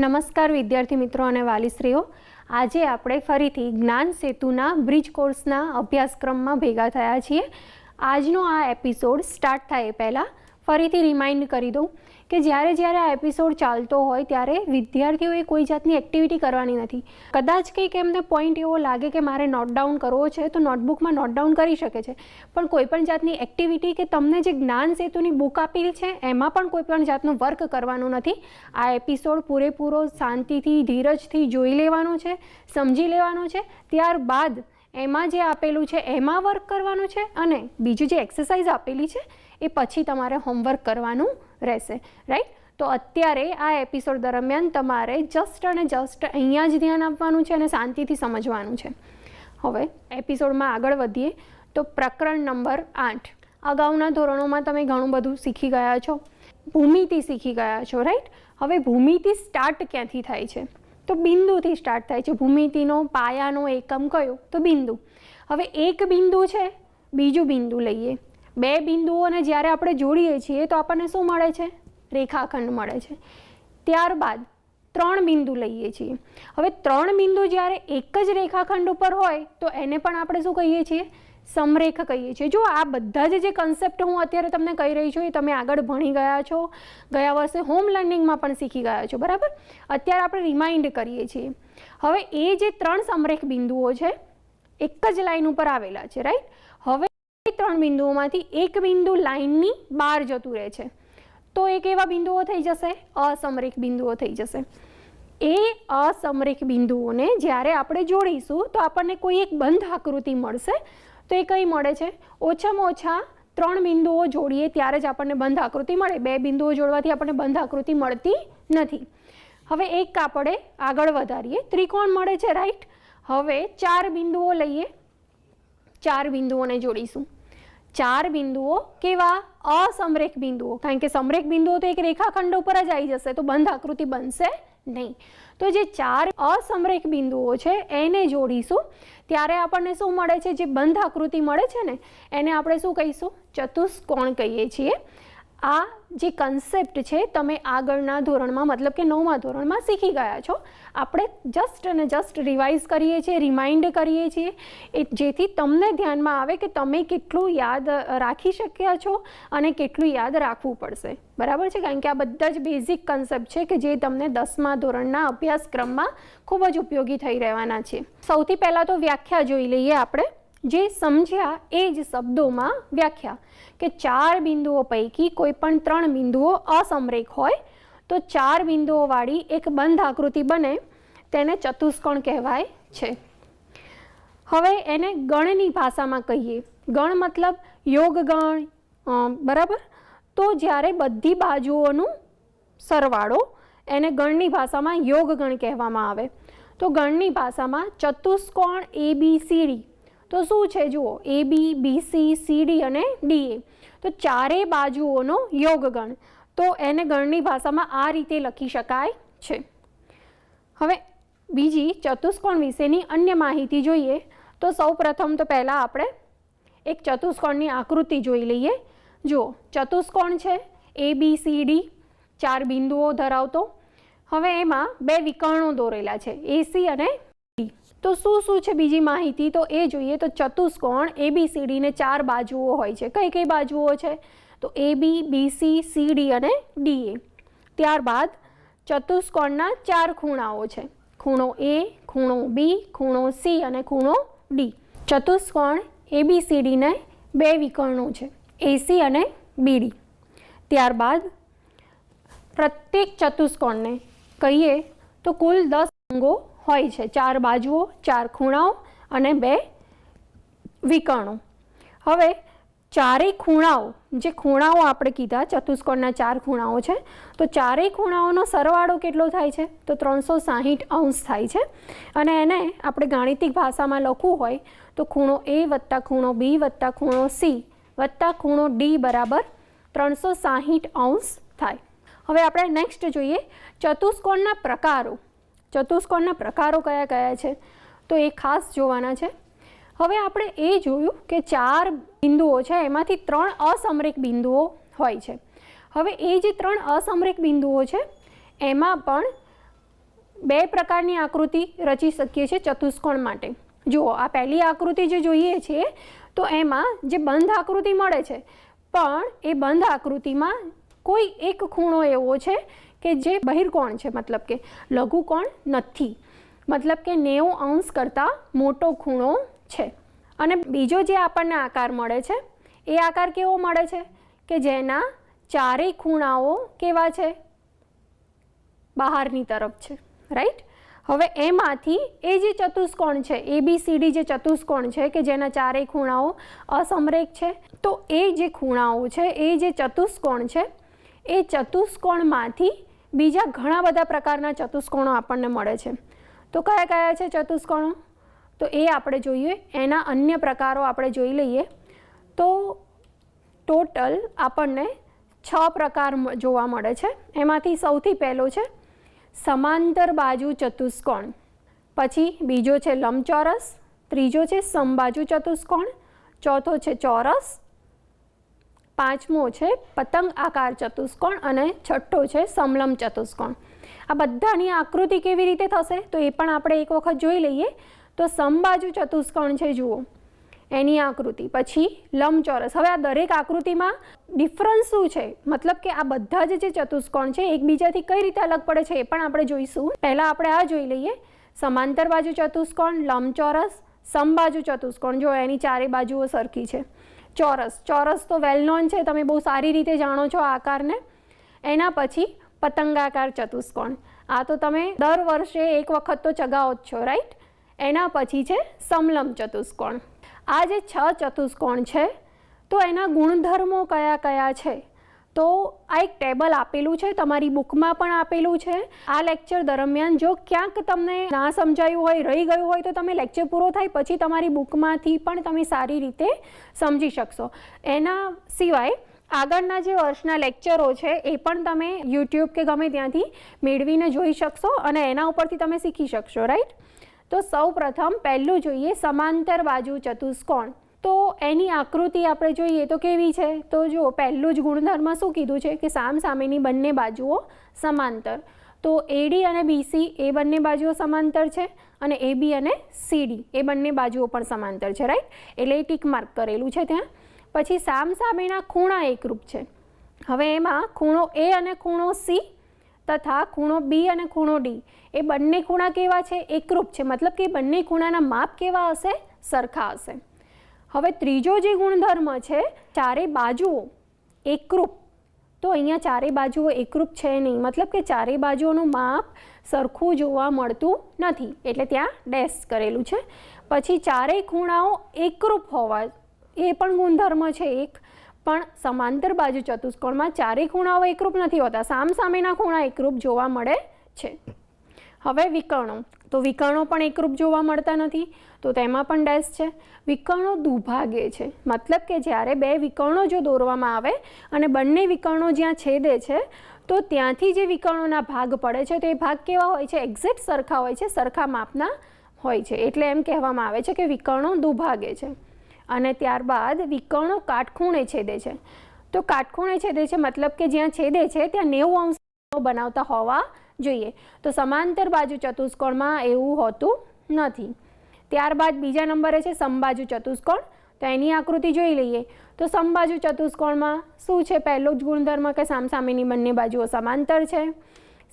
નમસ્કાર વિદ્યાર્થી મિત્રો અને વાલીશ્રીઓ, આજે આપણે ફરીથી જ્ઞાન સેતુના બ્રિજ કોર્સના અભ્યાસક્રમમાં ભેગા થયા છીએ. આજનો આ એપિસોડ સ્ટાર્ટ થાય પહેલાં ફરીથી રિમાઇન્ડ કરી દઉં કે જ્યારે આ એપિસોડ ચાલતો હોય ત્યારે વિદ્યાર્થીઓએ કોઈ જાતની એક્ટિવિટી કરવાની નથી. કદાચ કંઈક એમને પોઈન્ટ એવો લાગે કે મારે નોટ ડાઉન કરવો છે તો નોટબુકમાં નોટ ડાઉન કરી શકે છે, પણ કોઈપણ જાતની એક્ટિવિટી કે તમને જે જ્ઞાન સેતુની બુક આપેલી છે એમાં પણ કોઈપણ જાતનું વર્ક કરવાનું નથી. આ એપિસોડ પૂરેપૂરો શાંતિથી ધીરજથી જોઈ લેવાનો છે, સમજી લેવાનો છે, ત્યારબાદ એમાં જે આપેલું છે એમાં વર્ક કરવાનું છે અને બીજું જે એક્સરસાઇઝ આપેલી છે એ પછી તમારે હોમવર્ક કરવાનું રહેશે. રાઈટ? તો અત્યારે આ એપિસોડ દરમિયાન તમારે જસ્ટ અહીંયા જ ધ્યાન આપવાનું છે અને શાંતિથી સમજવાનું છે. હવે એપિસોડમાં આગળ વધીએ તો પ્રકરણ નંબર 8. અગાઉના ધોરણોમાં તમે ઘણું બધું શીખી ગયા છો, ભૂમિતિ શીખી ગયા છો. રાઈટ? હવે ભૂમિતિ સ્ટાર્ટ ક્યાંથી થાય છે? તો બિંદુથી સ્ટાર્ટ થાય છે. ભૂમિતિનો પાયાનો એકમ કયો? તો બિંદુ. હવે એક બિંદુ છે, બીજું બિંદુ લઈએ. બે બિંદુઓને જ્યારે આપણે જોડીએ છીએ તો આપણને શું મળે છે? રેખાખંડ મળે છે. ત્યારબાદ 3 બિંદુ લઈએ છીએ. હવે 3 બિંદુ જ્યારે એક જ રેખાખંડ ઉપર હોય તો એને પણ આપણે શું કહીએ છીએ? સમરેખ કહીએ છીએ. જો આ બધા જે કન્સેપ્ટ હું અત્યારે તમને કહી રહી છું એ તમે આગળ ભણી ગયા છો, ગયા વર્ષે હોમ લર્નિંગમાં પણ શીખી ગયા છો. બરાબર? અત્યારે આપણે રિમાઇન્ડ કરીએ છીએ. હવે એ જે 3 સમરેખ બિંદુઓ છે એક જ લાઈન ઉપર આવેલા છે. રાઈટ? હવે 3 બિંદુઓમાંથી એક બિંદુ લાઈનની બહાર જતું રહે છે તો એ કેવા બિંદુઓ થઈ જશે? અસમરેખ બિંદુઓ થઈ જશે. એ અસમરેખ બિંદુઓને જ્યારે આપણે જોડીશું તો આપણને કોઈ એક બંધ આકૃતિ મળશે. તો એ કઈ મળે છે? ઓછામાં ઓછા 3 બિંદુઓ જોડીએ ત્યારે જ આપણને બંધ આકૃતિ મળે. 2 બિંદુઓ જોડવાથી આપણને બંધ આકૃતિ મળતી નથી. હવે એક આપણે આગળ વધારીએ, ત્રિકોણ મળે છે. રાઈટ? હવે 4 બિંદુઓ લઈએ, 4 બિંદુઓને જોડીશું. 4 બિંદુઓ કેવા? અસમરેખ બિંદુઓ. કારણ કે સમરેખ બિંદુઓ તો એક રેખાખંડ ઉપર જ આવી જશે તો બંધ આકૃતિ બનશે નહીં. તો જે 4 અસમરેખ બિંદુઓ છે એને જોડીશું ત્યારે આપણને શું મળે છે? જે બંધ આકૃતિ મળે છે ને એને આપણે શું કહીશું? ચતુષ્કોણ કહીએ છીએ. આ જે કન્સેપ્ટ છે તમે આગળના ધોરણમાં મતલબ કે 9મા ધોરણમાં શીખી ગયા છો. આપણે જસ્ટ રિવાઇઝ કરીએ છીએ, રિમાઇન્ડ કરીએ છીએ જેથી તમને ધ્યાનમાં આવે કે તમે કેટલું યાદ રાખી શક્યા છો અને કેટલું યાદ રાખવું પડશે. બરાબર છે? કારણ કે આ બધા જ બેઝિક કન્સેપ્ટ છે કે જે તમને 10મા ધોરણના અભ્યાસક્રમમાં ખૂબ જ ઉપયોગી થઈ રહેવાના છે. સૌથી પહેલાં તો વ્યાખ્યા જોઈ લઈએ આપણે. જે સમજ્યા એ જ શબ્દોમાં વ્યાખ્યા કે 4 બિંદુઓ પૈકી કોઈ પણ 3 બિંદુઓ અસમરેખ હોય તો 4 બિંદુઓવાળી એક બંધ આકૃતિ બને તેને ચતુષ્કોણ કહેવાય છે. હવે એને ગણની ભાષામાં કહીએ. ગણ મતલબ યોગ ગણ. બરાબર? તો જ્યારે બધી બાજુઓનું સરવાળો એને ગણની ભાષામાં યોગ ગણ કહેવામાં આવે. તો ગણની ભાષામાં ચતુષ્કોણ ABCD તો શું છે? જુઓ, AB, BC, CD અને DA તો ચારેય બાજુઓનો યોગગણ. તો એને ગણની ભાષામાં આ રીતે લખી શકાય છે. હવે બીજી ચતુષ્કોણ વિશેની અન્ય માહિતી જોઈએ તો સૌપ્રથમ તો પહેલાં આપણે એક ચતુષ્કોણની આકૃતિ જોઈ લઈએ. જુઓ, ચતુષ્કોણ છે ABCD, 4 બિંદુઓ ધરાવતો. હવે એમાં 2 વિકર્ણો દોરેલા છે, AC અને D. તો શું છે બીજી માહિતી? તો એ જોઈએ તો ચતુષ્કોણ ABCD ને 4 બાજુઓ હોય છે. કઈ કઈ બાજુઓ છે? તો AB, BC, CD અને DA. ત્યારબાદ ચતુષ્કોણના 4 ખૂણાઓ છે. ખૂણો A, ખૂણો B, ખૂણો C અને ખૂણો D. ચતુષ્કોણ ABCD ને 2 વિકર્ણો છે, AC અને BD. ત્યારબાદ પ્રત્યેક ચતુષ્કોણને કહીએ તો કુલ 10 અંગો હોય છે. 4 બાજુઓ, 4 ખૂણાઓ અને 2 વિકર્ણો. હવે ચારેય ખૂણાઓ, જે ખૂણાઓ આપણે કીધા ચતુષ્કોણના 4 ખૂણાઓ છે તો ચારેય ખૂણાઓનો સરવાળો કેટલો થાય છે? તો 360 અંશ થાય છે. અને એને આપણે ગાણિતિક ભાષામાં લખવું હોય તો ખૂણો A વત્તા ખૂણો B વત્તા ખૂણો C વત્તા ખૂણો D બરાબર 360 અંશ થાય. હવે આપણે નેક્સ્ટ જોઈએ ચતુષ્કોણના પ્રકારો. ચતુષ્કોણના પ્રકારો કયા કયા છે તો એ ખાસ જોવાના છે. હવે આપણે એ જોયું કે 4 બિંદુઓ છે એમાંથી 3 અસમરેખ બિંદુઓ હોય છે. હવે એ જે 3 અસમરેખ બિંદુઓ છે એમાં પણ બે પ્રકારની આકૃતિ રચી શકીએ છીએ ચતુષ્કોણ માટે. જુઓ, આ પહેલી આકૃતિ જે જોઈએ છીએ તો એમાં જે બંધ આકૃતિ મળે છે, પણ એ બંધ આકૃતિમાં કોઈ એક ખૂણો એવો છે કે જે બહિર્કોણ છે, મતલબ કે લઘુકોણ નથી, મતલબ કે 90 અંશ કરતાં મોટો ખૂણો છે. અને બીજો જે આપણને આકાર મળે છે એ આકાર કેવો મળે છે કે જેના ચારેય ખૂણાઓ કેવા છે, બહારની તરફ છે, રાઈટ. હવે એમાંથી એ જે ચતુષ્કોણ છે, ABCD જે ચતુષ્કોણ છે કે જેના ચારેય ખૂણાઓ અસમરેખ છે, તો એ જે ખૂણાઓ છે, એ જે ચતુષ્કોણ છે, એ ચતુષ્કોણમાંથી બીજા ઘણા બધા પ્રકારના ચતુષ્કોણો આપણને મળે છે. તો કયા કયા છે ચતુષ્કોણો? તો એ આપણે જોઈએ, એના અન્ય પ્રકારો આપણે જોઈ લઈએ. તો ટોટલ આપણને 6 પ્રકાર જોવા મળે છે. એમાંથી સૌથી પહેલો છે સમાંતર બાજુ ચતુષ્કોણ, પછી બીજો છે લંબચોરસ, ત્રીજો છે સમબાજુ ચતુષ્કોણ, ચોથો છે ચોરસ, પાંચમો છે પતંગ આકાર ચતુષ્કોણ અને છઠ્ઠો છે સમલંબ ચતુષ્કોણ. આ બધાની આકૃતિ કેવી રીતે થશે તો એ પણ આપણે એક વખત જોઈ લઈએ. તો સમબાજુ ચતુષ્કોણ છે, જુઓ એની આકૃતિ, પછી લંબચોરસ. હવે આ દરેક આકૃતિમાં ડિફરન્સ શું છે, મતલબ કે આ બધા જે ચતુષ્કોણ છે એકબીજાથી કઈ રીતે અલગ પડે છે એ પણ આપણે જોઈશું. પહેલાં આપણે આ જોઈ લઈએ, સમાંતર બાજુ ચતુષ્કોણ, લંબચોરસ, સમબાજુ ચતુષ્કોણ, જો એની ચારે બાજુઓ સરખી છે. ચોરસ, ચોરસ તો વેલ નોન છે, તમે બહુ સારી રીતે જાણો છો આ આકારને. એના પછી પતંગાકાર ચતુષ્કોણ, આ તો તમે દર વર્ષે એક વખત તો ચગાવો જ છો, રાઈટ. એના પછી છે સમલંબ ચતુષ્કોણ. આ જે 6 ચતુષ્કોણ છે તો એના ગુણધર્મો કયા કયા છે તો આ એક ટેબલ આપેલું છે, તમારી બુકમાં પણ આપેલું છે. આ લેક્ચર દરમિયાન જો ક્યાંક તમને ના સમજાયું હોય, રહી ગયું હોય, તો તમે લેક્ચર પૂરો થાય પછી તમારી બુકમાંથી પણ તમે સારી રીતે સમજી શકશો. એના સિવાય આગળના જે વર્ષના લેક્ચરો છે એ પણ તમે યુટ્યુબ કે ગમે ત્યાંથી મેળવીને જોઈ શકશો અને એના ઉપરથી તમે શીખી શકશો, રાઈટ. તો સૌ પ્રથમ પહેલું જોઈએ સમાંતર બાજુ ચતુષ્કોણ. તો એની આકૃતિ આપણે જોઈએ તો કેવી છે, તો જુઓ પહેલું જ ગુણધર્મ શું કીધું છે કે સામસામેની બંને બાજુઓ સમાંતર. તો AD અને BC એ બંને બાજુઓ સમાંતર છે અને AB અને CD એ બંને બાજુઓ પણ સમાંતર છે, રાઈટ. એટલે ટીક માર્ક કરેલું છે ત્યાં. પછી સામસામેના ખૂણા એકરૂપ છે. હવે એમાં ખૂણો A અને ખૂણો C તથા ખૂણો B અને ખૂણો D એ બંને ખૂણા કેવા છે, એકરૂપ છે, મતલબ કે બંને ખૂણાના માપ કેવા હશે, સરખા હશે. હવે ત્રીજો જે ગુણધર્મ છે ચારે બાજુઓ એકરૂપ. તો અહીંયા ચારે બાજુઓ એકરૂપ છે નહીં, મતલબ કે ચારે બાજુઓનું માપ સરખું જોવા મળતું નથી, એટલે ત્યાં ડેશ કરેલું છે. પછી ચારેય ખૂણાઓ એકરૂપ હોવા એ પણ ગુણધર્મ છે એક, પણ સમાંતર બાજુ ચતુષ્કોણમાં ચારેય ખૂણાઓ એકરૂપ નથી હોતા, સામસામેના ખૂણા એકરૂપ જોવા મળે છે. હવે વિકર્ણો, તો વિકર્ણો પણ એકરૂપ જોવા મળતા નથી, તો તેમાં પણ ડેશ છે. વિકર્ણો દુભાગે છે, મતલબ કે જ્યારે બે વિકર્ણો જો દોરવામાં આવે અને બંને વિકર્ણો જ્યાં છેદે છે તો ત્યાંથી જે વિકર્ણોના ભાગ પડે છે તો એ ભાગ કેવા હોય છે, એક્ઝેક્ટ સરખા હોય છે, સરખા માપના હોય છે, એટલે એમ કહેવામાં આવે છે કે વિકર્ણો દુભાગે છે. અને ત્યારબાદ વિકર્ણો કાટખૂણે છેદે છે. તો કાટખૂણે છેદે છે મતલબ કે જ્યાં છેદે છે ત્યાં 90 અંશ બનાવતા હોવા જોઈએ. તો સમાંતર બાજુ ચતુષ્કોણમાં એવું હોતું નથી. ત્યારબાદ બીજા નંબરે છે સમબાજુ ચતુષ્કોણ. તો એની આકૃતિ જોઈ લઈએ. તો સમબાજુ ચતુષ્કોણમાં શું છે, પહેલો જ ગુણધર્મ કે સામસામેની બંને બાજુઓ સમાંતર છે,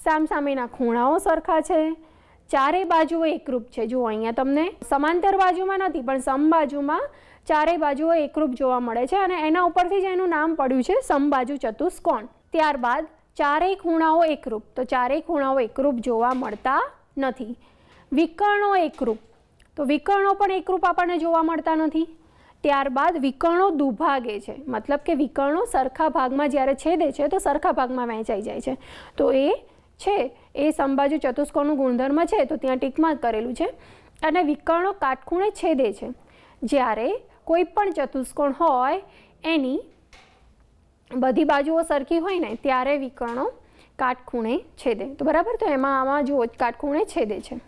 સામસામેના ખૂણાઓ સરખા છે, ચારે બાજુઓ એકરૂપ છે. જુઓ અહીંયા તમને સમાંતર બાજુમાં નથી પણ સમબાજુમાં ચારે બાજુઓ એકરૂપ જોવા મળે છે અને એના ઉપરથી જ એનું નામ પડ્યું છે સમબાજુ ચતુષ્કોણ. ત્યારબાદ ચારેય ખૂણાઓ એકરૂપ. તો ચારેય ખૂણાઓ એકરૂપ જોવા મળતા નથી. વિકર્ણો એકરૂપ. તો વિકર્ણો પણ એકરૂપ આપણને જોવા મળતા નથી. ત્યારબાદ વિકર્ણો દુભાગે છે, મતલબ કે વિકર્ણો સરખા ભાગમાં જ્યારે છેદે છે તો સરખા ભાગમાં વહેંચાઈ જાય છે. તો એ છે એ સમબાજુ ચતુષ્કોણનું ગુણધર્મ છે, તો ત્યાં ટીક માર્ક કરેલું છે. અને વિકર્ણો કાટખૂણે છેદે છે. જ્યારે કોઈ પણ ચતુષ્કોણ હોય એની બધી બાજુઓ સરખી હોય ને ત્યારે વિકર્ણો કાટખૂણે છેદે. તો બરાબર, તો આમાં જુઓ કાટખૂણે છેદે છે.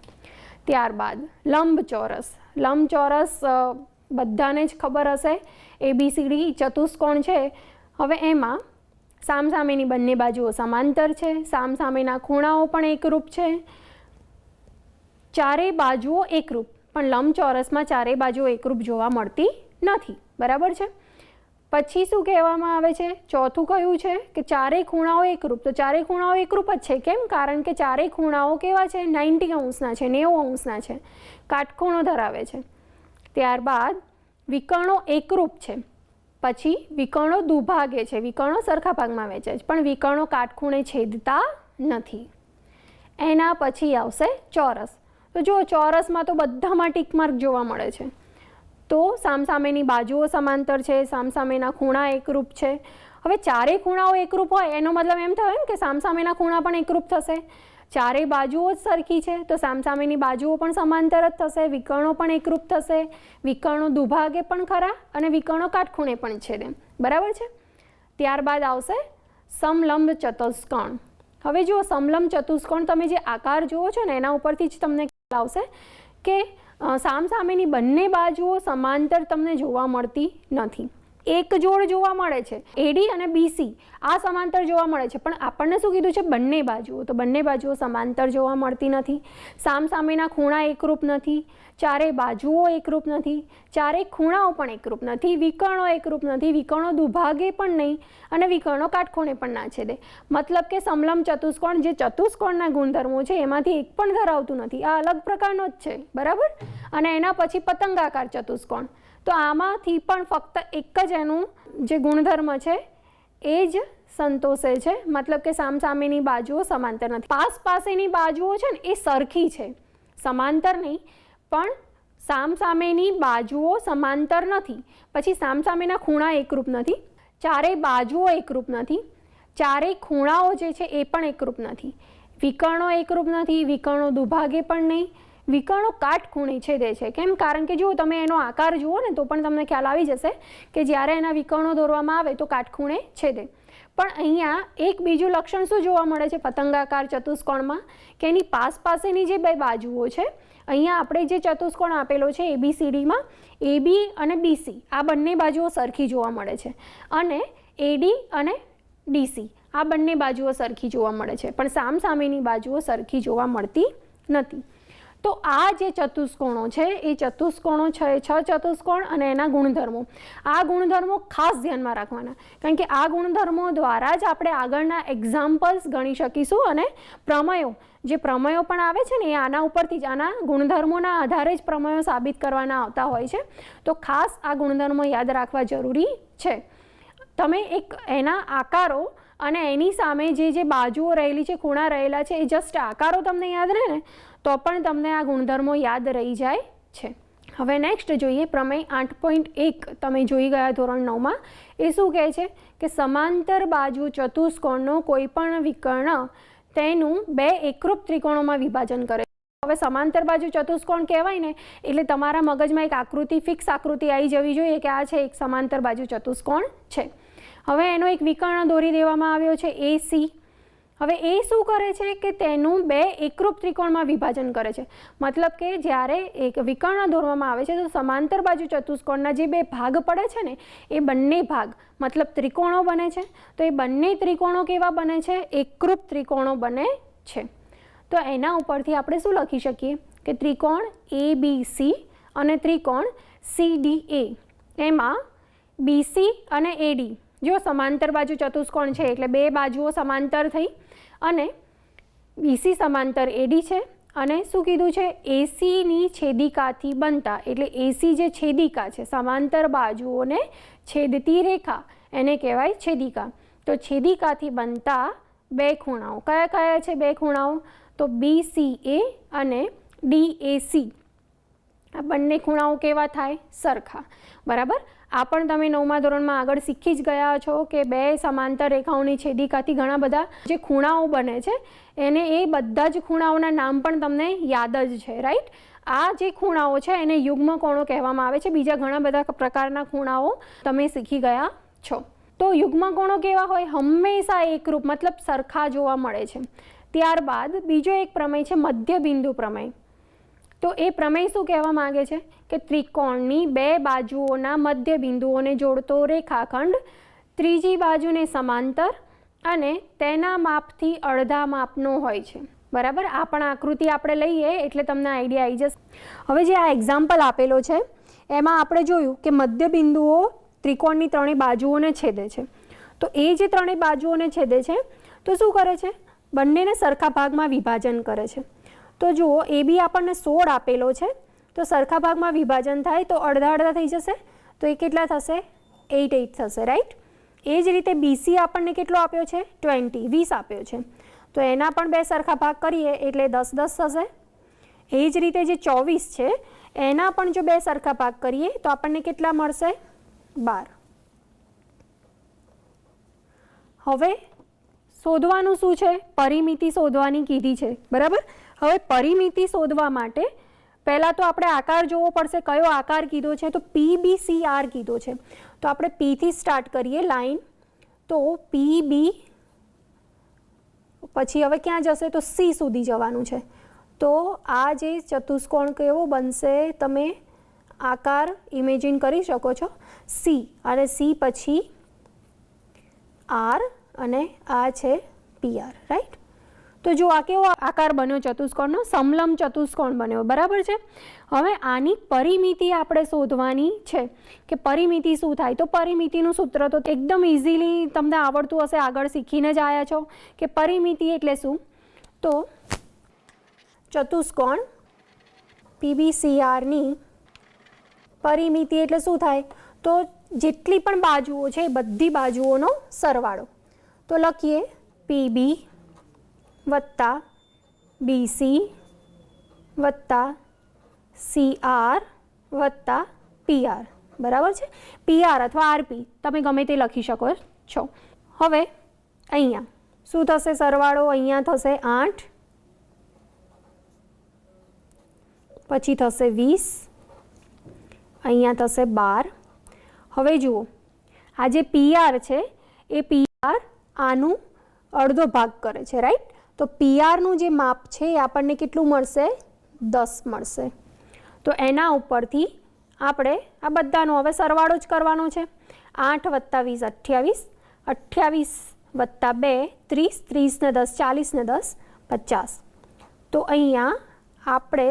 ત્યારબાદ લંબચોરસ. લંબચોરસ બધાને જ ખબર હશે, ABCD ચતુષ્કોણ છે. હવે એમાં સામસામેની બંને બાજુઓ સમાંતર છે, સામસામેના ખૂણાઓ પણ એકરૂપ છે, ચારેય બાજુઓ એકરૂપ, પણ લંબચોરસમાં ચારેય બાજુઓ એકરૂપ જોવા મળતી નથી. બરાબર છે. પછી શું કહેવામાં આવે છે? ચોથું કયું છે કે ચારેય ખૂણાઓ એકરૂપ. તો ચારેય ખૂણાઓ એકરૂપ જ છે. કેમ? કારણ કે ચારેય ખૂણાઓ કેવા છે? 90 અંશના છે, 90 અંશના છે, કાટખૂણો ધરાવે છે. ત્યારબાદ વિકર્ણો એકરૂપ છે. પછી વિકર્ણો દુભાગે છે, વિકર્ણો સરખા ભાગમાં વહેંચાય છે, પણ વિકર્ણો કાટખૂણે છેદતા નથી. એના પછી આવશે ચોરસ. તો જો ચોરસમાં તો બધામાં ટીક માર્ક જોવા મળે છે. તો સામસામેની બાજુઓ સમાંતર છે, સામસામેના ખૂણા એકરૂપ છે. હવે ચારેય ખૂણાઓ એકરૂપ હોય એનો મતલબ એમ થયો ને કે સામસામેના ખૂણા પણ એકરૂપ થશે. ચારેય બાજુઓ જ સરખી છે તો સામસામેની બાજુઓ પણ સમાંતર જ થશે, વિકર્ણો પણ એકરૂપ થશે, વિકર્ણો દુભાગે પણ ખરા અને વિકર્ણો કાટખૂણે પણ છેદે. બરાબર છે. ત્યારબાદ આવશે સમલંબ ચતુષ્કોણ. હવે જુઓ, સમલંબ ચતુષ્કોણ તમે જે આકાર જુઓ છો ને એના ઉપરથી જ તમને ખ્યાલ આવશે કે સામસામેની બંને બાજુઓ સમાંતર તમને જોવા મળતી નથી. એક જોડ જોવા મળે છે, એડી અને બીસી આ સમાંતર જોવા મળે છે, પણ આપણને શું કીધું છે? બંને બાજુઓ. તો બંને બાજુઓ સમાંતર જોવા મળતી નથી. સામસામેના ખૂણા એકરૂપ નથી, ચારેય બાજુઓ એકરૂપ નથી, ચારેય ખૂણાઓ પણ એકરૂપ નથી, વિકર્ણો એકરૂપ નથી, વિકર્ણો દુભાગે પણ નહીં અને વિકર્ણો કાટખૂણે પણ ના છેદે. મતલબ કે સમલંબ ચતુષ્કોણ જે ચતુષ્કોણના ગુણધર્મો છે એમાંથી એક પણ ધરાવતું નથી. આ અલગ પ્રકારનો જ છે. બરાબર. અને એના પછી પતંગાકાર ચતુષ્કોણ. તો આમાંથી પણ ફક્ત એક જ એનું જે ગુણધર્મ છે એ જ સંતોષે છે. મતલબ કે સામસામેની બાજુઓ સમાંતર નથી. પાસેની બાજુઓ છે ને એ સરખી છે, સમાંતર નહીં, પણ સામસામેની બાજુઓ સમાંતર નથી. પછી સામસામેના ખૂણા એકરૂપ નથી, ચારેય બાજુઓ એકરૂપ નથી, ચારેય ખૂણાઓ જે છે એ પણ એકરૂપ નથી, વિકર્ણો એકરૂપ નથી, વિકર્ણો દુભાગે પણ નહીં, વિકર્ણો કાટખૂણે છેદે છે. કેમ? કારણ કે જો તમે એનો આકાર જુઓ ને તો પણ તમને ખ્યાલ આવી જશે કે જ્યારે એના વિકર્ણો દોરવામાં આવે તો કાટખૂણે છેદે. પણ અહીંયા એક બીજું લક્ષણ શું જોવા મળે છે પતંગાકાર ચતુષ્કોણમાં? કે એની પાસેની જે બે બાજુઓ છે, અહીંયા આપણે જે ચતુષ્કોણ આપેલો છે ABCDમાં, AB અને BC આ બંને બાજુઓ સરખી જોવા મળે છે, અને AD અને DC આ બંને બાજુઓ સરખી જોવા મળે છે, પણ સામસામેની બાજુઓ સરખી જોવા મળતી નથી. તો આ જે ચતુષ્કોણો છે એ ચતુષ્કોણો છે, 6 ચતુષ્કોણ અને એના ગુણધર્મો. આ ગુણધર્મો ખાસ ધ્યાનમાં રાખવાના, કારણ કે આ ગુણધર્મો દ્વારા જ આપણે આગળના એક્ઝામ્પલ્સ ગણી શકીશું અને પ્રમેયો, જે પ્રમેયો પણ આવે છે ને એ આના ઉપરથી જ, આના ગુણધર્મોના આધારે જ પ્રમેયો સાબિત કરવાના આવતા હોય છે. તો ખાસ આ ગુણધર્મો યાદ રાખવા જરૂરી છે. તમે એક એના આકારો અને એની સામે જે બાજુઓ રહેલી છે, ખૂણા રહેલા છે, એ જસ્ટ આકારો તમને યાદ રહે ને તો પણ તમને આ ગુણધર્મો યાદ રહી જાય છે. હવે નેક્સ્ટ જોઈએ પ્રમેય 8.1. તમે જોઈ ગયા ધોરણ 9માં. એ શું કહે છે કે સમાંતર બાજુ ચતુષ્કોણનો કોઈ પણ વિકર્ણ તેનું બે એકરૂપ ત્રિકોણોમાં વિભાજન કરે. હવે સમાંતર બાજુ ચતુષ્કોણ કહેવાય ને એટલે તમારા મગજમાં એક આકૃતિ, ફિક્સ આકૃતિ આવી જવી જોઈએ કે આ છે એક સમાંતર બાજુ ચતુષ્કોણ છે. હવે એનો એક વિકર્ણ દોરી દેવામાં આવ્યો છે AC. હવે એ શું કરે છે કે તેનું બે એકરૂપ ત્રિકોણમાં વિભાજન કરે છે. મતલબ કે જ્યારે એક વિકર્ણ દોરવામાં આવે છે તો સમાંતર બાજુ ચતુષ્કોણના જે બે ભાગ પડે છે ને એ બંને ભાગ મતલબ ત્રિકોણો બને છે. તો એ બંને ત્રિકોણો કેવા બને છે? એકરૂપ ત્રિકોણો બને છે. તો એના ઉપરથી આપણે શું લખી શકીએ કે ત્રિકોણ ABC અને ત્રિકોણ CDA, એમાં BC અને AD જો સમાંતર બાજુ ચતુષ્કોણ છે એટલે બે બાજુઓ સમાંતર થઈ, અને BC સમાંતર AD છે, અને શું કીધું છે? ACની છેદિકાથી બનતા, એટલે AC જે છેદિકા છે, સમાંતર બાજુઓને છેદતી રેખા, એને કહેવાય છેદિકા. તો છેદિકાથી બનતા બે ખૂણાઓ કયા કયા છે? બે ખૂણાઓ તો BCA અને DAC. આ બંને ખૂણાઓ કેવા થાય? સરખા. બરાબર. આ પણ તમે 9મા ધોરણમાં આગળ શીખી જ ગયા છો કે બે સમાંતર રેખાઓની છેદિકાથી ઘણા બધા જે ખૂણાઓ બને છે એને એ બધા જ ખૂણાઓના નામ પણ તમને યાદ જ છે, રાઈટ? આ જે ખૂણાઓ છે એને યુગ્મ કોણો કહેવામાં આવે છે. બીજા ઘણા બધા પ્રકારના ખૂણાઓ તમે શીખી ગયા છો. તો યુગ્મ કોણો કેવા હોય? હંમેશા એકરૂપ, મતલબ સરખા જોવા મળે છે. ત્યારબાદ બીજો એક પ્રમેય છે મધ્યબિંદુ પ્રમેય. તો એ પ્રમેય શું કહેવા માંગે છે કે ત્રિકોણની બે બાજુઓના મધ્ય બિંદુઓને જોડતો રેખાખંડ ત્રીજી બાજુને સમાંતર અને તેના માપથી અડધા માપનો હોય છે. બરાબર. આ પણ આકૃતિ આપણે લઈએ એટલે તમને આઈડિયા આવી જશે. હવે જે આ એક્ઝામ્પલ આપેલો છે એમાં આપણે જોયું કે મધ્ય બિંદુઓ ત્રિકોણની ત્રણેય બાજુઓને છેદે છે. તો એ જે ત્રણેય બાજુઓને છેદે છે તો શું કરે છે? બંનેને સરખા ભાગમાં વિભાજન કરે છે. તો જુઓ, એ બી આપણને 16 આપેલો છે, તો સરખા ભાગમાં વિભાજન થાય તો અડધા અડધા થઈ જશે. તો એ કેટલા થશે? 8 8 થશે, રાઈટ. એ જ રીતે બીસી આપણને કેટલો આપ્યો છે? 20 આપ્યો છે. તો એના પણ બે સરખા ભાગ કરીએ એટલે 10 10 થશે. એ જ રીતે જે 24 છે એના પણ જો બે સરખા ભાગ કરીએ તો આપણને કેટલા મળશે? 12. હવે શોધવાનું શું છે? પરિમિતિ શોધવાની કીધી છે, બરાબર. હવે પરિમિતિ શોધવા માટે પહેલાં તો આપણે આકાર જોવો પડશે. કયો આકાર કીધો છે? તો PBCR કીધો છે. તો આપણે P થી સ્ટાર્ટ કરીએ લાઈન. તો PB પછી હવે ક્યાં જશે? તો C સુધી જવાનું છે. તો આ જે ચતુષ્કોણ કેવો બનશે તમે આકાર ઇમેજિન કરી શકો છો. C અને C પછી R અને આ છે PR, રાઈટ. તો જો આ કેવો આકાર બન્યો ચતુષ્કોણનો? સમલંબ ચતુષ્કોણ બન્યો, બરાબર છે. હવે આની પરિમિતિ આપણે શોધવાની છે કે પરિમિતિ શું થાય. તો પરિમિતિનું સૂત્ર તો એકદમ ઇઝીલી તમને આવડતું હશે, આગળ શીખીને જ આવ્યા છો કે પરિમિતિ એટલે શું. તો ચતુષ્કોણ PBCRની પરિમિતિ એટલે શું થાય? તો જેટલી પણ બાજુઓ છે એ બધી બાજુઓનો સરવાળો. તો લખીએ PB વત્તા BC વત્તા CR વત્તા PR, બરાબર છે. PR અથવા RP તમે ગમે તે લખી શકો છો. હવે અહીંયા શું થશે સરવાળો? અહીંયા થશે 8, પછી થશે 20, અહીંયા થશે 12. હવે જુઓ, આ જે PR છે એ PR આનું અડધો ભાગ કરે છે, રાઈટ. તો PRનું જે માપ છે એ આપણને કેટલું મળશે? 10 મળશે. તો એના ઉપરથી આપણે આ બધાનો હવે સરવાળો જ કરવાનો છે. 8 વત્તા 20 28, 28 વત્તા 2 30, 30 ને 10 40 ને 10 50. તો અહીંયા આપણે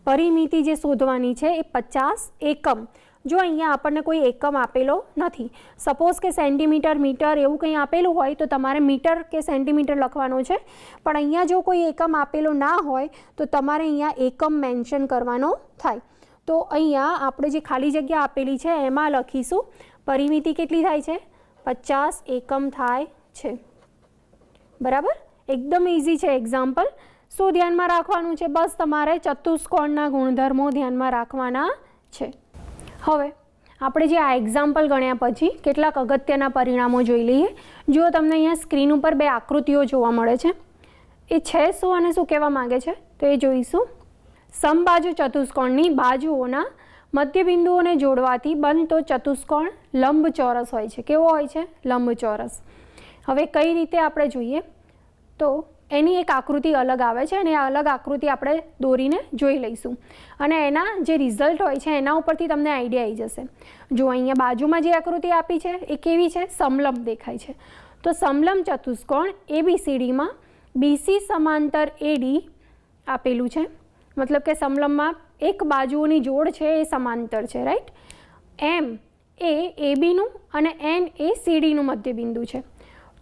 પરિમિતિ જે શોધવાની છે એ 50 એકમ. જો અહીંયા આપણને કોઈ એકમ આપેલો નથી, સપોઝ કે સેન્ટીમીટર મીટર એવું કંઈ આપેલું હોય તો તમારે મીટર કે સેન્ટીમીટર લખવાનો છે. પણ અહીંયા જો કોઈ એકમ આપેલો ના હોય તો તમારે અહીંયા એકમ મેન્શન કરવાનો થાય. તો અહીંયા આપણે જે ખાલી જગ્યા આપેલી છે એમાં લખીશું પરિમિતિ કેટલી થાય છે? 50 એકમ થાય છે, બરાબર. એકદમ ઇઝી છે એક્ઝામ્પલ. શું ધ્યાનમાં રાખવાનું છે? બસ તમારે ચતુષ્કોણના ગુણધર્મો ધ્યાનમાં રાખવાના છે. હવે આપણે જે આ એક્ઝામ્પલ ગણ્યા પછી કેટલાક અગત્યના પરિણામો જોઈ લઈએ. જો તમને અહીંયા સ્ક્રીન ઉપર બે આકૃતિઓ જોવા મળે છે, એ છે શું અને શું કહેવા માંગે છે તો એ જોઈશું. સમબાજુ ચતુષ્કોણની બાજુઓના મધ્યબિંદુઓને જોડવાથી બનતો ચતુષ્કોણ લંબચોરસ હોય છે. કેવો હોય છે? લંબચોરસ. હવે કઈ રીતે આપણે જોઈએ તો એની એક આકૃતિ અલગ આવે છે અને આ અલગ આકૃતિ આપણે દોરીને જોઈ લઈશું અને એના જે રિઝલ્ટ હોય છે એના ઉપરથી તમને આઈડિયા આવી જશે. જો અહીંયા બાજુમાં જે આકૃતિ આપી છે એ કેવી છે? સમલંબ દેખાય છે. તો સમલંબ ચતુષ્કોણ ABCDમાં BC સમાંતર AD આપેલું છે, મતલબ કે સમલંબમાં એક બાજુઓની જોડ છે એ સમાંતર છે, રાઈટ. M એ ABનું અને N એ CDનું મધ્યબિંદુ છે.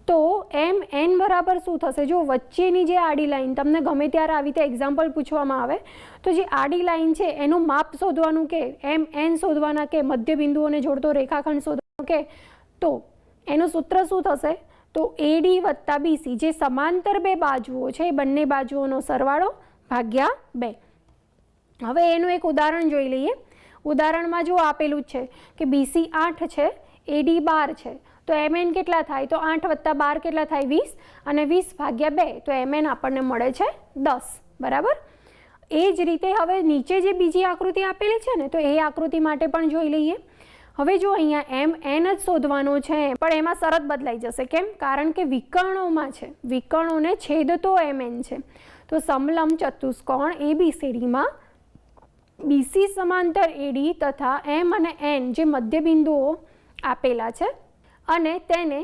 તો MN બરાબર શું થશે? જો વચ્ચેની જે આડી લાઈન તમને ગમે ત્યારે આવી રીતે એક્ઝામ્પલ પૂછવામાં આવે તો જે આડી લાઈન છે એનું માપ શોધવાનું કે MN શોધવાના કે મધ્યબિંદુઓને જોડતો રેખાખંડ શોધવાનો કે તો એનું સૂત્ર શું થશે? તો AD વત્તા BC જે સમાંતર બે બાજુઓ છે એ બંને બાજુઓનો સરવાળો ભાગ્યા 2. હવે એનું એક ઉદાહરણ જોઈ લઈએ. ઉદાહરણમાં જો આપેલું છે કે BC 8 છે, AD 12 છે, તો MN કેટલા થાય? તો 8 વત્તા 12 કેટલા થાય? 20 અને 20 ભાગ્યા 2 તો MN આપણને મળે છે 10, બરાબર. એ જ રીતે હવે નીચે જે બીજી આકૃતિ આપેલી છે ને તો એ આકૃતિ માટે પણ જોઈ લઈએ. હવે જો અહીંયા MN જ શોધવાનો છે પણ એમાં શરત બદલાઈ જશે. કેમ? કારણ કે વિકર્ણોમાં છે, વિકર્ણોને છેદતો MN છે. તો સમલંબ ચતુષ્કોણ ABCDમાં BC સમાંતર AD તથા M અને N જે મધ્યબિંદુઓ આપેલા છે અને તેને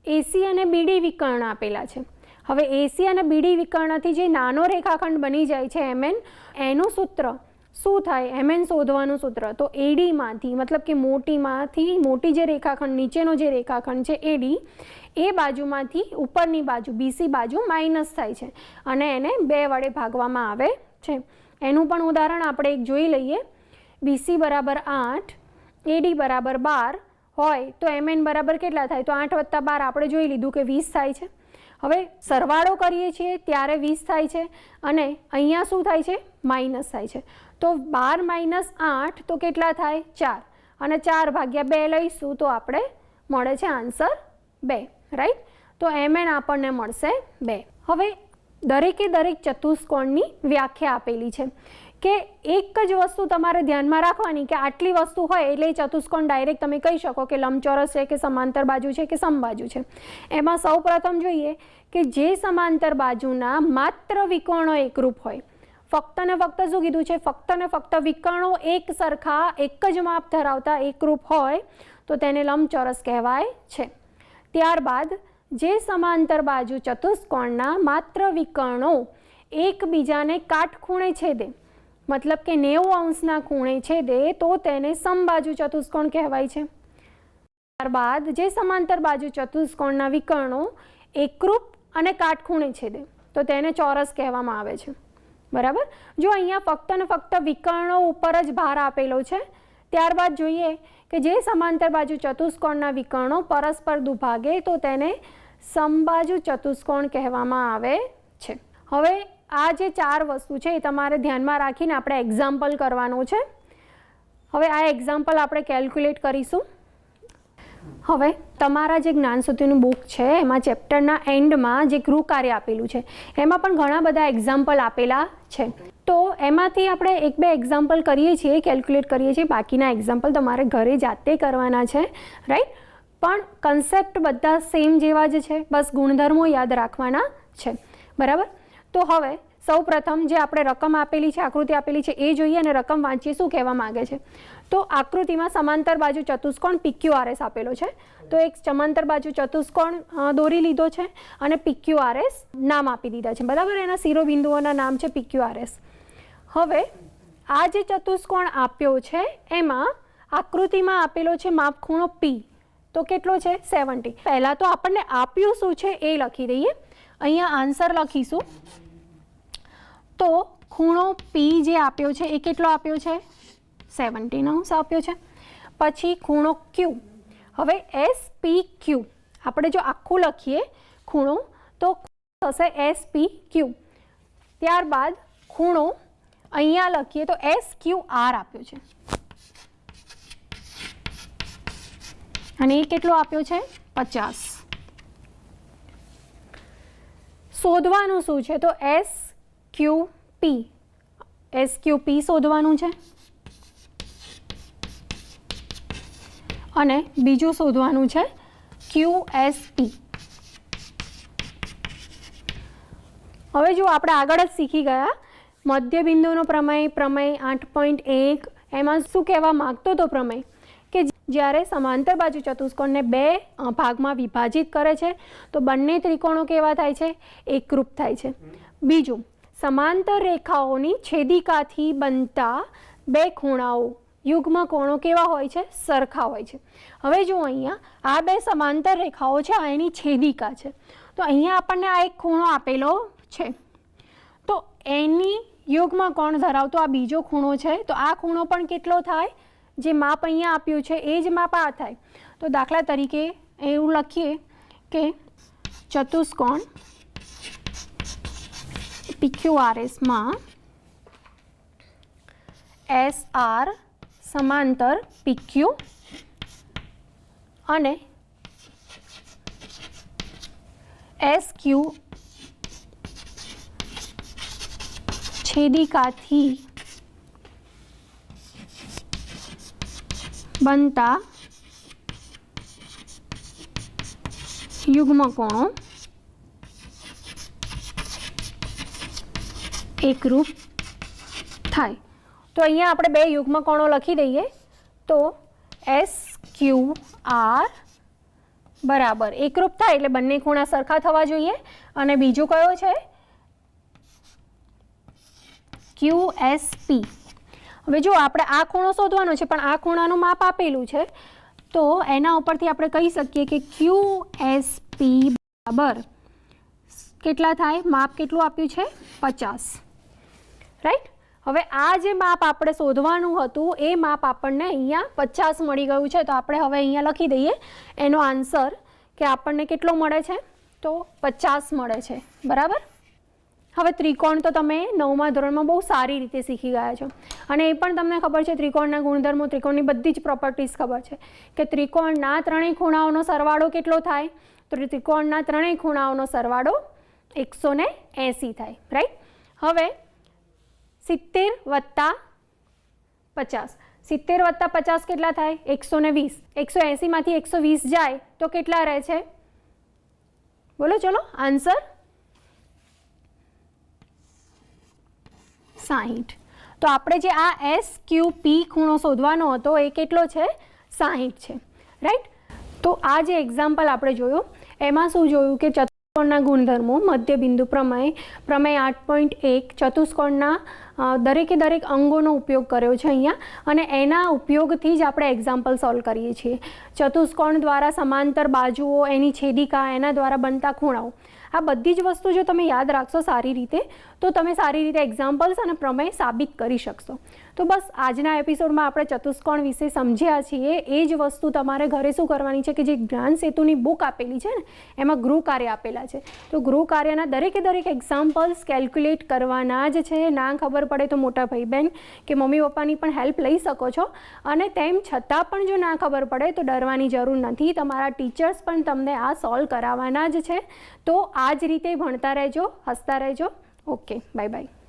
AC અને BD વિકર્ણ આપેલા છે. હવે એસી અને બીડી વિકર્ણથી જે નાનો રેખાખંડ બની જાય છે એમએન, એનું સૂત્ર શું થાય? એમએન શોધવાનું સૂત્ર તો એડીમાંથી, મતલબ કે મોટી જે રેખાખંડ, નીચેનો જે રેખાખંડ છે એડી, એ બાજુમાંથી ઉપરની બાજુ બીસી બાજુ માઇનસ થાય છે અને એને 2 વડે ભાગવામાં આવે છે. એનું પણ ઉદાહરણ આપણે એક જોઈ લઈએ. બીસી બરાબર 8, એડી બરાબર 12 હોય તો એમએન બરાબર કેટલા થાય? તો 8 + 12 આપણે જોઈ લીધું કે 20 થાય છે. હવે સરવાળો કરીએ છીએ ત્યારે 20 થાય છે અને અહીંયા શું થાય છે? માઇનસ થાય છે. તો 12 - 8 તો કેટલા થાય? 4 અને 4 ભાગ્યા 2 લઈશું તો આપણે મળે છે આન્સર 2, રાઈટ? તો એમએન આપણને મળશે 2. હવે દરેકે દરેક ચતુષ્કોણની વ્યાખ્યા આપેલી છે કે એક જ વસ્તુ તમારે ધ્યાનમાં રાખવાની કે આટલી વસ્તુ હોય એટલે એ ચતુષ્કોણ ડાયરેક્ટ તમે કહી શકો કે લંબચોરસ છે કે સમાંતર બાજુ છે કે સમબાજુ છે. એમાં સૌ પ્રથમ જોઈએ કે જે સમાંતર બાજુના માત્ર વિકર્ણો એકરૂપ હોય, ફક્ત ને ફક્ત શું કીધું છે? ફક્ત ને ફક્ત વિકર્ણો એક સરખા, એક જ માપ ધરાવતા એકરૂપ હોય તો તેને લંબચોરસ કહેવાય છે. ત્યારબાદ જે સમાંતર બાજુ ચતુષ્કોણના માત્ર વિકર્ણો એકબીજાને કાટખૂણે છેદે, મતલબ કે 90° ખૂણે છેદે તો તેને સમબાજુ ચતુષ્કોણ કહેવાય છે. ત્યારબાદ જે સમાંતર બાજુ ચતુષ્કોણના વિકર્ણો એકરૂપ અને કાટખૂણે છેદે તો તેને ચોરસ કહેવામાં આવે છે. બરાબર? જો અહીંયા ફક્ત ને ફક્ત વિકર્ણો ઉપર જ ભાર આપેલો છે. ત્યારબાદ જોઈએ કે જે સમાંતર બાજુ ચતુષ્કોણના વિકર્ણો પરસ્પર દુભાગે તો તેને સમબાજુ ચતુષ્કોણ કહેવામાં આવે છે. હવે આ જે 4 વસ્તુ છે એ તમારે ધ્યાનમાં રાખીને આપણે એક્ઝામ્પલ કરવાનું છે. હવે આ એક્ઝામ્પલ આપણે કેલ્ક્યુલેટ કરીશું. હવે તમારા જે જ્ઞાનસુધીની બુક છે એમાં ચેપ્ટરના એન્ડમાં જે ગૃહ કાર્ય આપેલું છે એમાં પણ ઘણા બધા એક્ઝામ્પલ આપેલા છે. તો એમાંથી આપણે 1-2 એક્ઝામ્પલ કરીએ છીએ, કેલ્ક્યુલેટ કરીએ છીએ. બાકીના એક્ઝામ્પલ તમારે ઘરે જાતે કરવાના છે, રાઈટ? પણ કન્સેપ્ટ બધા સેમ જેવા જ છે, બસ ગુણધર્મો યાદ રાખવાના છે. બરાબર? તો હવે સૌ પ્રથમ જે આપણે રકમ આપેલી છે, આકૃતિ આપેલી છે એ જોઈએ અને રકમ વાંચીએ શું કહેવા માગે છે. તો આકૃતિમાં સમાંતર બાજુ ચતુષ્કોણ PQRS આપેલો છે. તો એક સમાંતર બાજુ ચતુષ્કોણ દોરી લીધો છે અને PQRS નામ આપી દીધા છે. બરાબર? એના શિરોબિંદુઓના નામ છે PQRS. હવે આ જે ચતુષ્કોણ આપ્યો છે એમાં આકૃતિમાં આપેલો છે માપખૂણો P, તો કેટલો છે? 70. પહેલાં તો આપણને આપ્યું શું છે એ લખી દઈએ. અહીંયા આન્સર લખીશું. તો ખૂણો P જે આપ્યો છે એ કેટલો આપ્યો છે? 70° આપ્યો છે. પછી ખૂણો Q, હવે SPQ આપણે જો આખું લખીએ ખૂણો તો થશે SPQ. ત્યારબાદ ખૂણો અહીંયા લખીએ તો SQR આપ્યો છે અને એ કેટલો આપ્યો છે? 50. શોધવાનું શું છે? તો SQP શોધવાનું છે અને બીજું શોધવાનું છે QSP. હવે જો આપણે આગળ જ શીખી ગયા મધ્યબિંદુનો પ્રમેય, પ્રમેય 8.1, એમાં શું કહેવા માગતો હતો પ્રમેય? કે જ્યારે સમાંતર બાજુ ચતુષ્કોણને 2 ભાગમાં વિભાજિત કરે છે તો બંને ત્રિકોણો કેવા થાય છે? એકરૂપ થાય છે. બીજું, સમાંતર રેખાઓની છેદિકાથી બનતા 2 ખૂણાઓ યુગ્મ કોણો કેવા હોય છે? સરખા હોય છે. હવે જો અહીંયા આ 2 સમાંતર રેખાઓ છે, આ એની છેદિકા છે. તો અહીંયા આપણને આ એક ખૂણો આપેલો છે તો એની યુગ્મ કોણ ધરાવતો આ બીજો ખૂણો છે. તો આ ખૂણો પણ કેટલો થાય? જે માપ અહીંયા આપ્યું છે એ જ માપ આ થાય. તો દાખલા તરીકે એવું લખીએ કે ચતુષ્કોણ PQRS માં SR સમાંતર PQ અને SQ છેદિકાથી બનતા યુગ્મ કોણો એકરૂપ થાય. તો અહીંયા આપણે 2 યુગ્મ કોણો લખી દઈએ. તો SQR બરાબર, એકરૂપ થાય એટલે બંને ખૂણા સરખા થવા જોઈએ. અને બીજો કયો છે? QSP. હવે જો આપણે આ ખૂણો શોધવાનો છે, પણ આ ખૂણાનું માપ આપેલું છે, તો એના ઉપરથી આપણે કહી શકીએ કે QSP બરાબર કેટલા થાય? માપ કેટલું આપ્યું છે? 50. રાઈટ. હવે આ જે માપ આપણે શોધવાનું હતું એ માપ આપણને અહીંયા 50 મળી ગયું છે. તો આપણે હવે અહીંયા લખી દઈએ એનો આન્સર કે આપણને કેટલો મળે છે? તો 50 મળે છે. બરાબર. હવે ત્રિકોણ તો તમે 9મા ધોરણમાં બહુ સારી રીતે શીખી ગયા છો, અને એ પણ તમને ખબર છે ત્રિકોણના ગુણધર્મો, ત્રિકોણની બધી જ પ્રોપર્ટીઝ ખબર છે કે ત્રિકોણના ત્રણેય ખૂણાઓનો સરવાળો કેટલો થાય? તો ત્રિકોણના ત્રણેય ખૂણાઓનો સરવાળો 180 થાય. રાઈટ. હવે 70 વત્તા 50, 70 વત્તા 50 કેટલા થાય? 120. 180માંથી 120 જાય તો કેટલા રહે છે? બોલો ચલો આન્સર. 60. તો આપણે જે આ SQP ખૂણો શોધવાનો હતો એ કેટલો છે? 60 છે. રાઈટ. તો આ જે એક્ઝામ્પલ આપણે જોયું એમાં શું જોયું કે ચતુષ્કોણના ગુણધર્મો, મધ્યબિંદુ પ્રમેય, પ્રમેય 8.1, ચતુષ્કોણના દરેકે દરેક અંગોનો ઉપયોગ કર્યો છે અહીંયા, અને એના ઉપયોગથી જ આપણે એક્ઝામ્પલ સોલ્વ કરીએ છીએ. ચતુષ્કોણ દ્વારા સમાંતર બાજુઓ, એની છેદિકા, એના દ્વારા બનતા ખૂણાઓ, આ બધી જ વસ્તુ જો તમે યાદ રાખશો સારી રીતે તો તમે સારી રીતે એક્ઝામ્પલ્સ અને પ્રમેય સાબિત કરી શકશો. તો બસ આજના એપિસોડમાં આપણે ચતુષ્કોણ વિશે સમજ્યા છીએ. એ જ વસ્તુ તમારે ઘરે શું કરવાની છે કે જે જ્ઞાન સેતુની બુક આપેલી છે ને એમાં ગૃહ કાર્ય આપેલા છે, તો ગૃહ કાર્યના દરેકે દરેક એક્ઝામ્પલ્સ કેલ્ક્યુલેટ કરવાના જ છે. ના ખબર પડે તો મોટા ભાઈ બહેન કે મમ્મી પપ્પાની પણ હેલ્પ લઈ શકો છો, અને તેમ છતાં પણ જો ના ખબર પડે તો ડરવાની જરૂર નથી. તમારા ટીચર્સ પણ તમને આ સોલ્વ કરાવવાના જ છે. તો આ જ રીતે ભણતા રહેજો, હસતા રહેજો. Okay, bye bye.